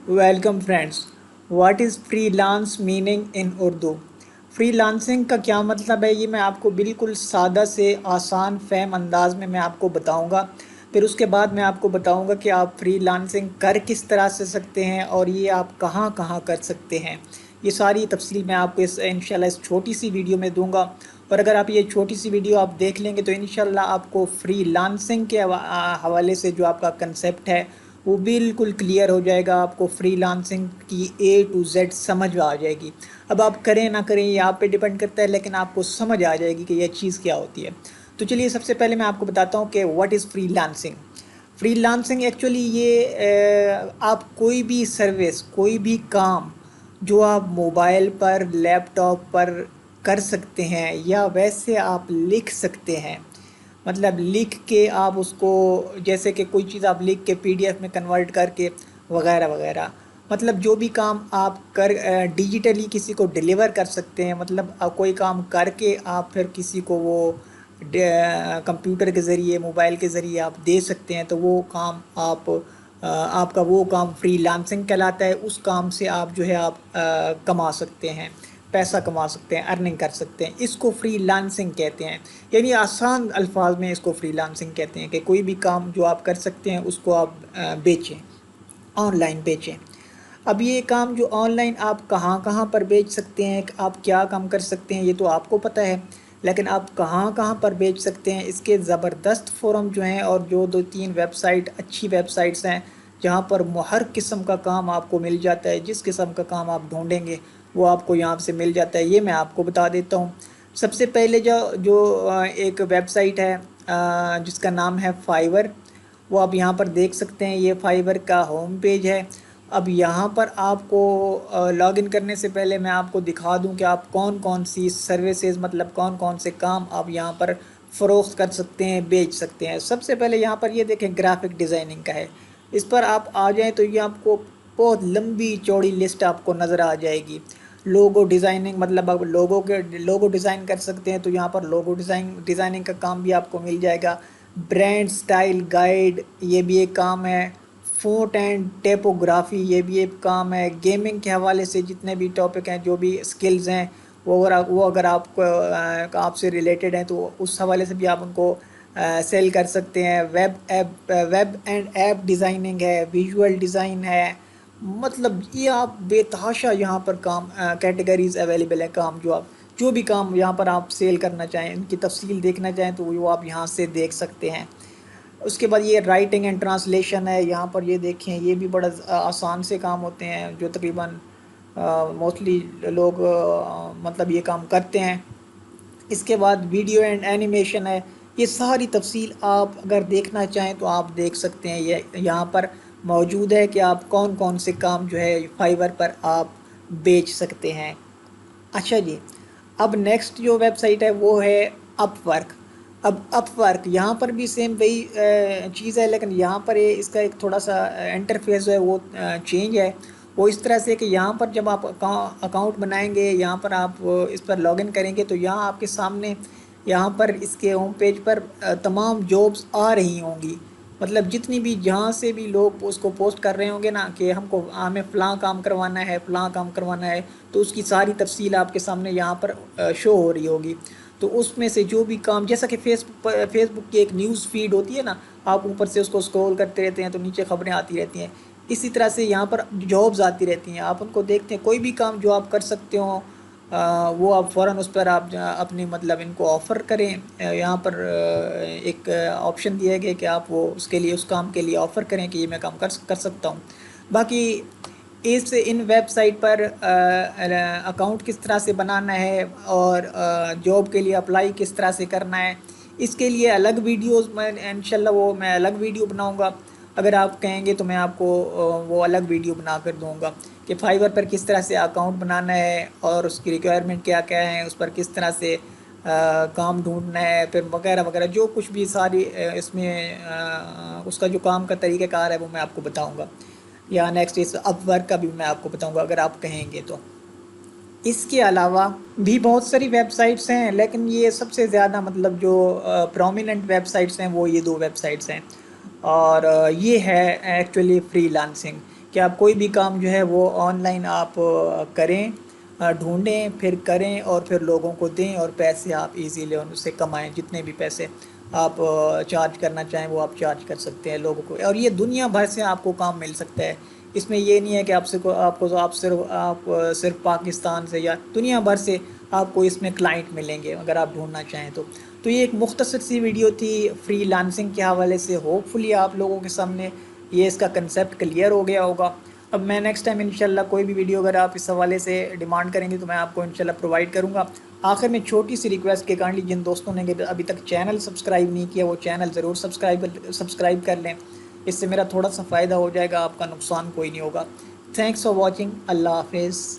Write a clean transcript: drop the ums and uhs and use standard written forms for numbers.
Welcome friends. What is freelance meaning in Urdu. Freelancing का क्या मतलब है, ये मैं आपको बिल्कुल सादा से आसान फहम अंदाज में मैं आपको बताऊंगा। फिर उसके बाद मैं आपको बताऊंगा कि आप फ्रीलांसिंग कर किस तरह से सकते हैं और ये आप कहाँ कहाँ कर सकते हैं। ये सारी तफसील मैं आपको इंशाल्लाह इस छोटी सी वीडियो में दूंगा। और अगर आप ये छोटी सी वीडियो आप देख लेंगे तो इंशाल्लाह आपको फ्रीलांसिंग के हवाले से जो आपका कंसेप्ट है वो बिल्कुल क्लियर हो जाएगा। आपको फ्रीलांसिंग की ए टू जेड समझ आ जाएगी। अब आप करें ना करें ये आप पे डिपेंड करता है, लेकिन आपको समझ आ जाएगी कि यह चीज़ क्या होती है। तो चलिए सबसे पहले मैं आपको बताता हूँ कि what is freelancing. Freelancing actually ये आप कोई भी सर्विस, कोई भी काम जो आप मोबाइल पर, लैपटॉप पर कर सकते हैं या वैसे आप लिख सकते हैं। मतलब लिख के आप उसको, जैसे कि कोई चीज़ आप लिख के पीडीएफ में कन्वर्ट करके वगैरह वगैरह। मतलब जो भी काम आप कर डिजिटली किसी को डिलीवर कर सकते हैं। मतलब कोई काम करके आप फिर किसी को वो कंप्यूटर के ज़रिए, मोबाइल के ज़रिए आप दे सकते हैं, तो वो काम आप आपका वो काम फ्रीलांसिंग कहलाता है। उस काम से आप जो है आप कमा सकते हैं, पैसा कमा सकते हैं, अर्निंग कर सकते हैं। इसको फ्रीलांसिंग कहते हैं। यानी आसान अल्फाज में इसको फ्रीलांसिंग कहते हैं कि कोई भी काम जो आप कर सकते हैं उसको आप बेचें, ऑनलाइन बेचें। अब ये काम जो ऑनलाइन आप कहाँ कहाँ पर बेच सकते हैं, आप क्या काम कर सकते हैं, ये तो आपको पता है। लेकिन आप कहाँ कहाँ पर बेच सकते हैं, इसके ज़बरदस्त फोरम जो हैं और जो दो तीन वेबसाइट, अच्छी वेबसाइट्स हैं जहाँ पर हर किस्म का काम आपको मिल जाता है। जिस किस्म का काम आप ढूंढेंगे वो आपको यहाँ से मिल जाता है। ये मैं आपको बता देता हूँ। सबसे पहले जो जो एक वेबसाइट है जिसका नाम है फाइवर, वो आप यहाँ पर देख सकते हैं। ये फाइवर का होम पेज है। अब यहाँ पर आपको लॉगिन करने से पहले मैं आपको दिखा दूँ कि आप कौन कौन सी सर्विसेज, मतलब कौन कौन से काम आप यहाँ पर फ़रोख्त कर सकते हैं, बेच सकते हैं। सबसे पहले यहाँ पर ये देखें, ग्राफिक डिज़ाइनिंग का है। इस पर आप आ जाएँ तो ये आपको बहुत लंबी चौड़ी लिस्ट आपको नज़र आ जाएगी। लोगो डिज़ाइनिंग, मतलब आप लोगो डिज़ाइन कर सकते हैं, तो यहाँ पर लोगो डिज़ाइनिंग का काम भी आपको मिल जाएगा। ब्रांड स्टाइल गाइड, ये भी एक काम है। फ़ॉन्ट एंड टाइपोग्राफी, ये भी एक काम है। गेमिंग के हवाले से जितने भी टॉपिक हैं, जो भी स्किल्स हैं, वो अगर आपको आपसे रिलेटेड हैं तो उस हवाले से भी आप उनको सेल कर सकते हैं। वेब एंड ऐप डिज़ाइनिंग है, विजुअल डिज़ाइन है। मतलब ये आप बेतहाशा यहाँ पर काम कैटेगरीज अवेलेबल है। काम जो भी काम यहाँ पर आप सेल करना चाहें, इनकी तफसील देखना चाहें तो वो आप यहाँ से देख सकते हैं। उसके बाद ये राइटिंग एंड ट्रांसलेशन है। यहाँ पर ये देखें, ये भी बड़ा आसान से काम होते हैं जो तकरीबन मोस्टली लोग मतलब ये काम करते हैं। इसके बाद वीडियो एंड एनिमेशन है। ये सारी तफसील आप अगर देखना चाहें तो आप देख सकते हैं। ये यहाँ पर मौजूद है कि आप कौन कौन से काम जो है फाइवर पर आप बेच सकते हैं। अच्छा जी, अब नेक्स्ट जो वेबसाइट है वो है अपवर्क। अब अपवर्क यहाँ पर भी सेम वही चीज़ है, लेकिन यहाँ पर ये इसका एक थोड़ा सा इंटरफेस है वो चेंज है। वो इस तरह से कि यहाँ पर जब आप अकाउंट बनाएंगे, यहाँ पर आप इस पर लॉगिन करेंगे तो यहाँ आपके सामने, यहाँ पर इसके होम पेज पर तमाम जॉब्स आ रही होंगी। मतलब जितनी भी जहाँ से भी लोग उसको पोस्ट कर रहे होंगे ना कि हमको हमें फ़लाँ काम करवाना है, फ़लाँ काम करवाना है, तो उसकी सारी तफसील आपके सामने यहाँ पर शो हो रही होगी। तो उसमें से जो भी काम, जैसा कि फेसबुक की एक न्यूज़ फीड होती है ना, आप ऊपर से उसको स्क्रॉल करते रहते हैं तो नीचे खबरें आती रहती हैं। इसी तरह से यहाँ पर जॉब्स आती रहती हैं, आप उनको देखते हैं। कोई भी काम जो आप कर सकते हो वो आप फ़ौरन उस पर आप अपनी मतलब इनको ऑफ़र करें। यहाँ पर एक ऑप्शन दिया गया कि आप वो उसके लिए, उस काम के लिए ऑफ़र करें कि ये मैं काम कर सकता हूँ। बाकी इन वेबसाइट पर अकाउंट किस तरह से बनाना है और जॉब के लिए अप्लाई किस तरह से करना है, इसके लिए अलग वीडियोस मैं इंशाल्लाह वो मैं अलग वीडियो बनाऊंगा। अगर आप कहेंगे तो मैं आपको वो अलग वीडियो बना कर दूंगा कि फाइवर पर किस तरह से अकाउंट बनाना है और उसकी रिक्वायरमेंट क्या क्या है, उस पर किस तरह से काम ढूंढना है, फिर वगैरह वगैरह जो कुछ भी सारी इसमें उसका जो काम का तरीक़ाकार है वो मैं आपको बताऊंगा। या नेक्स्ट इस अपवर्क का भी मैं आपको बताऊंगा अगर आप कहेंगे तो। इसके अलावा भी बहुत सारी वेबसाइट्स हैं, लेकिन ये सबसे ज़्यादा मतलब जो प्रोमिनेंट वेबसाइट्स हैं वो ये दो वेबसाइट्स हैं। और ये है एक्चुअली फ्रीलांसिंग। کہ آپ کوئی بھی کام جو ہے وہ آن لائن آپ کریں، ڈھونڈیں، پھر کریں اور پھر لوگوں کو دیں، اور پیسے آپ ایزیلی ان سے کمائیں، جتنے بھی پیسے آپ چارج کرنا چاہیں وہ آپ چارج کر سکتے ہیں لوگوں کو، اور یہ دنیا بھر سے آپ کو کام مل سکتا ہے۔ اس میں یہ نہیں ہے کہ آپ صرف پاکستان سے یا دنیا بھر سے آپ کو اس میں کلائنٹ ملیں گے اگر آپ ڈھونڈنا چاہیں تو یہ ایک مختصر سی ویڈیو تھی فری لانسنگ کے حوالے سے۔ ہوپ فلی آپ لوگوں کے سامنے یہ اس کا کنسیپٹ کلیئر ہو گیا ہوگا۔ اب میں نیکسٹ ٹائم انشاءاللہ کوئی بھی ویڈیو اگر آپ اس حوالے سے ڈیمانڈ کریں گے تو میں آپ کو انشاءاللہ پرووائڈ کروں گا۔ آخر میں چھوٹی سی ریکویسٹ کے کائنڈلی جن دوستوں نے ابھی تک چینل سبسکرائب نہیں کیا وہ چینل ضرور سبسکرائب کر لیں، اس سے میرا تھوڑا سا فائدہ ہو جائے گا، آپ کا نقصان کوئی نہیں ہوگا۔ تھینکس فار واچنگ، اللہ حافظ۔